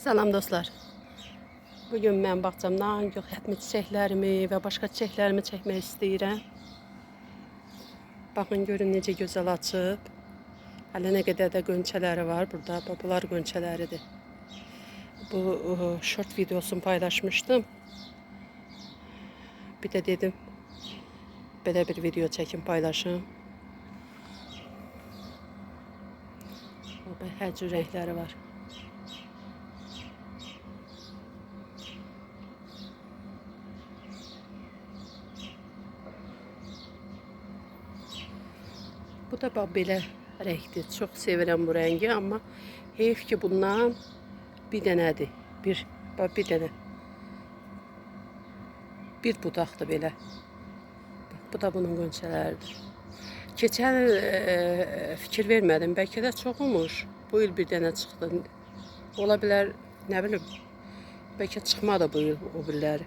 Salam dostlar. Bugün mən bağçamdan xətmi çiçəklərimi və başqa çiçəklərimi çəkmək istəyirəm. Baxın görün necə gözəl açıb. Hələ nə qədər də qönçələri var burada. Bunlar qönçələridir. Bu short videosunu paylaşmışdım. Bir də dedim belə bir video çəkim paylaşım. Hər cür rəngləri var. Bu da belə rəngdir. Çox sevirəm bu rəngi, amma heyf ki bundan bir dənədir. Bir dənə. Bir budaqdır belə. Bax, bu da bunun qönçələridir. Keçən fikir vermədim. Bəlkə də çox olmuş. Bu il bir dənə çıxdı. Ola bilər, nə bilim. Bəlkə çıxmadı bu il o birləri.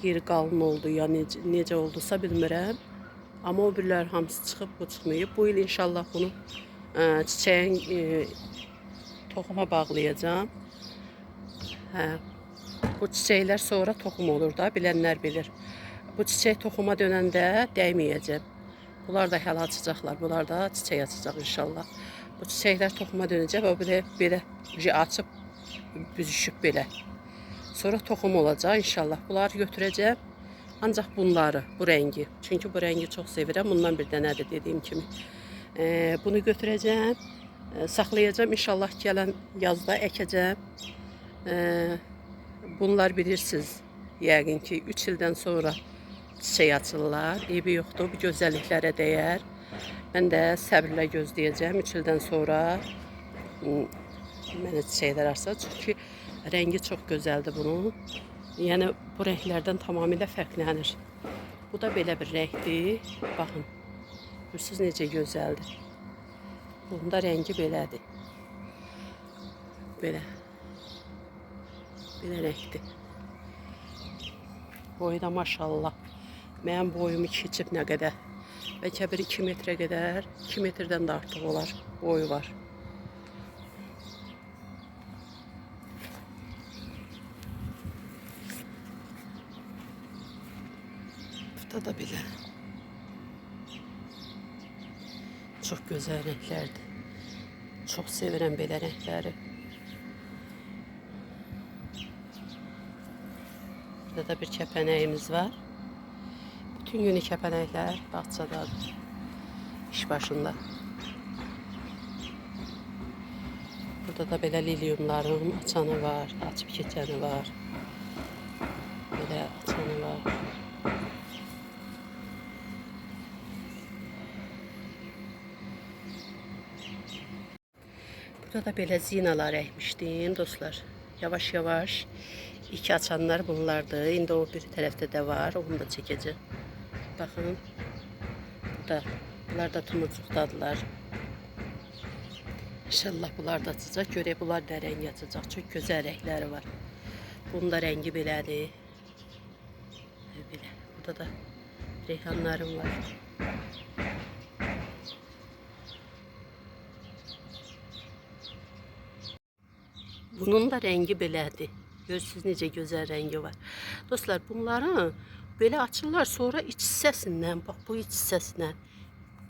Yeri qalın oldu, ya necə oldusa bilmirəm. Amma o birlər hamısı çıxıb, bu çıxmayıb. Bu il inşallah bunu çiçəyin toxuma bağlayacağım. Bu çiçəklər sonra toxum olur da, bilənlər bilir. Bu çiçək toxuma dönəndə dəyməyəcəm. Bunlar da hələ açacaqlar, bunlar da çiçək açacaq inşallah. Bu çiçəklər toxuma dönəcək və belə açıb, büzüşüb belə. Sonra toxum olacaq inşallah. Bunları götürəcəm. Ancaq bunları, bu rəngi. Çünki bu rəngi çox sevirəm. Bundan bir dənədir dediyim kimi. Bunu götürəcəm. Saxlayacağım. İnşallah gələn yazda əkəcəm. Bunlar bilirsiniz. Yəqin ki 3 ildən sonra çiçək açırlar. Eybi yoxdur. Bu gözəlliklərə dəyər. Mən də səbirlə gözləyəcəm. 3 ildən sonra mənə çiçəklər açsa. Çünki rəngi çox gözəldir bunun. Yəni bu rənglərdən tamamilə fərqlənir. Bu da belə bir rəngdir. Baxın. Görürsünüz necə gözəldir. Bunun da rəngi belədir. Belə. Belə rəngdir. Boyu da maşallah. Mənim boyumu keçib nə qədər. Bəlkə bir 2 metrə qədər, 2 metrdən də artıq olar. Boyu var. Da belə. Çox gözəl rənglərdir. Çox sevirəm belə rəngləri. Burada da bir kəpənəyimiz var. Bütün günü kəpənəklər bağçadadır. İş başında. Burada da belə lilyumların açanı var, açıb keçəni var. Belə açanı var. Burada da belə zinalar əkmişdim dostlar. Yavaş-yavaş ilk açanlar bunlardır. İndi o bir tərəfdə də var. Onu da çəkəcəm. Baxın. Bunlar da tumurcuqdadılar. İnşallah bunlar da açacaq. Görək bunlar da rəng açacaq. Çox gözəl rəngləri var. Bunun da rəngi belədir. Belə. Burada da reyhanlarım var. Bunun da rəngi belədir. Görürsünüz necə gözəl rəngi var. Dostlar bunları belə açırlar, sonra iç hissəsindən, bax bu iç hissəsindən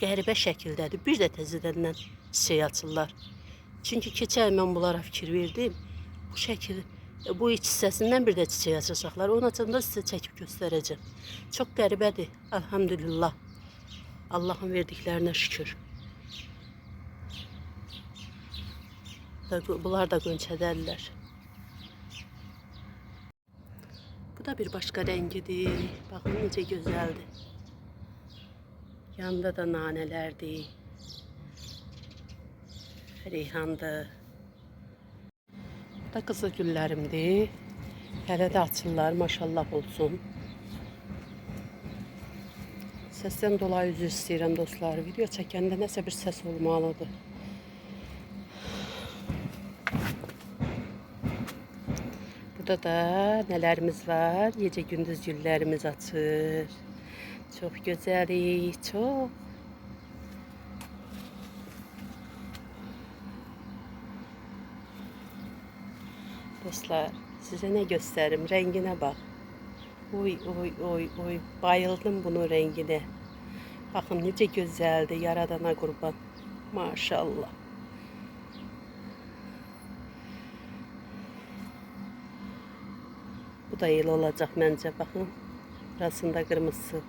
qəribə şəkildədir. Bir də təzədəndən çiçək açırlar. Çünki keçən mən bunlara fikir verdim. Bu şəkil, bu iç hissəsindən bir də çiçək açacaqlar. Onun açanda sizə çəkib göstərəcəm. Çox qəribədir. Elhamdülillah. Allahın verdiklərinə şükür. Bunlar da qönçədərlər. Bu da bir başqa rəngidir. Baxın necə gözəldir. Yanında da nanələrdir. Reyhandır. Bu da qızıl güllərimdir. Hələ də açırlar, maşallah olsun. Səsdən dolayı üzr istəyirəm dostlar. Video çəkəndə nəsə bir səs olmalıdır. Burada da nələrimiz var. Gecə gündüz güllərimiz açır. Çox gözəlik, çox. Dostlar, size ne gösteririm? Rengine bak. Oy oy oy oy. Bayıldım bunun rengine. Bakın necə gözəldir. Yaradana qurban. Maşallah. Bu da elə olacaq məncə. Baxın. Burasında qırmızısı.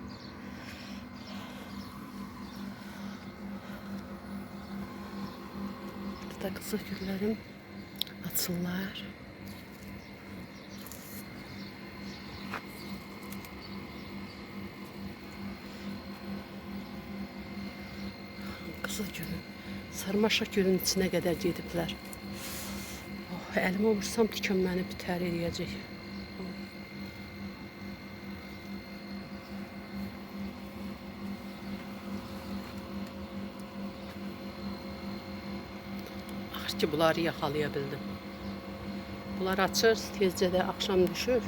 Burada qızıl güllərim açırlar. Qızıl gülün, sarmaşıq gülün içinə qədər gediblər. Oh, əlimi vursam tikan məni bitər eləyəcək. Axır ki, bunları yaxalaya bildim. Bunlar açır, tezcə də axşam düşür.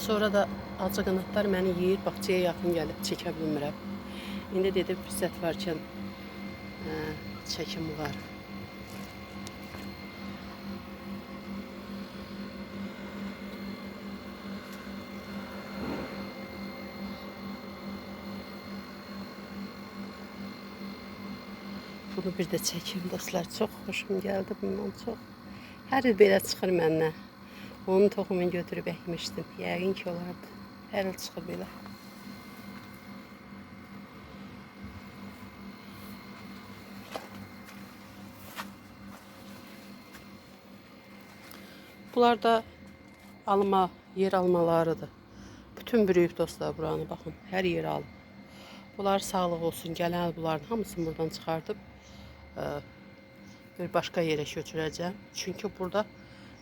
Sonra da acı qanadlar məni yeyir, bağçaya yaxın gəlib çəkə bilmirəm. İndi dedim, fürsət varkən çəkim var. Bunu bir də çəkim dostlar. Çox xoşum gəldi bundan çox. Hər il belə çıxır məndən. Onun toxumunu götürüb əkmişdim. Yəqin ki olardı. Hər il çıxır belə. Bunlar da alma, yer almalarıdır. Bütün büyük dostlar buranı baxın. Hər yer alıb. Bunlar sağlıq olsun. Gələn bunların hamısını buradan çıxardıb bir başqa yerə köçürəcəm. Çünki burada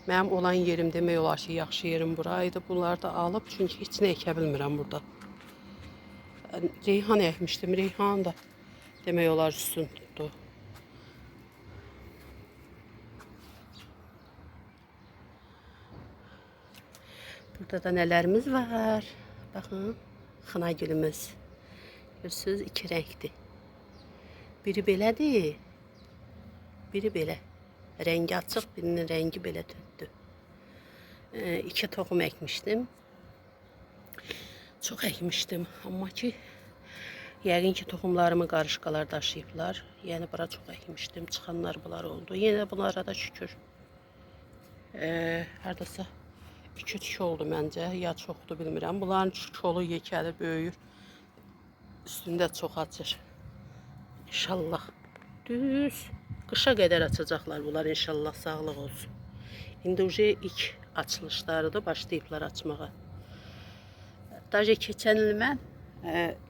mənim olan yerim demək olar ki, yaxşı yerim buraydı. Bunları da alıb, çünki heç nə əkə bilmirəm burada. Reyhan əkmişdim. Reyhan da demək olar üstün tutdu. Burada da nələrimiz var. Baxın, xına gülümüz. Görürsünüz, iki rəngdir. Biri belədir, biri belə. Rəngi açıq, birinin rəngi belə tündür. İki toxum əkmişdim. Çox əkmişdim, amma ki, yəqin ki, toxumlarımı qarışqalar daşıyıblar. Yəni, bura çox əkmişdim, çıxanlar bunlar oldu. Yenə bunlara da şükür. Haradasa 2-3 oldu məncə, ya çoxdur bilmirəm. Bunların kolu yekəlir, böyüyür. Üstündə çox açır. İnşallah düz qışa qədər açacaqlar bunlar, inşallah sağlıq olsun. İndi uje ilk açılışlarıdır, başlayıblar açmağa. Daha keçən il mən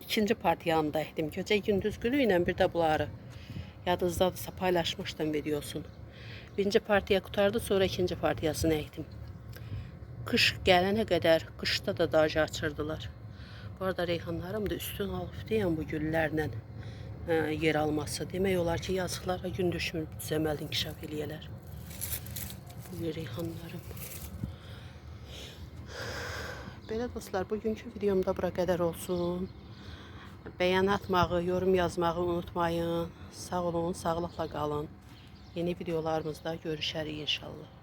ikinci partiyanı da etdim. Gecə gündüz gülü ilə bir də bunları yadınızdadırsa paylaşmışdım videosunu. Birinci partiya qutardı, sonra ikinci partiyasını ekdim. Qış gələnə qədər, qışda da daca açırdılar. Bu arada reyhanlarım da üstün alıb deyən bu güllərlə yer alması. Demək olar ki, yazıqlara gün düşmür, düzəməli inkişaf eləyələr. Bu reyhanlarım. Belə dostlar, bugünkü videomda bura qədər olsun. Bəyən atmağı, yorum yazmağı unutmayın. Sağ olun, sağlıqla qalın. Yeni videolarımızda görüşərik inşallah.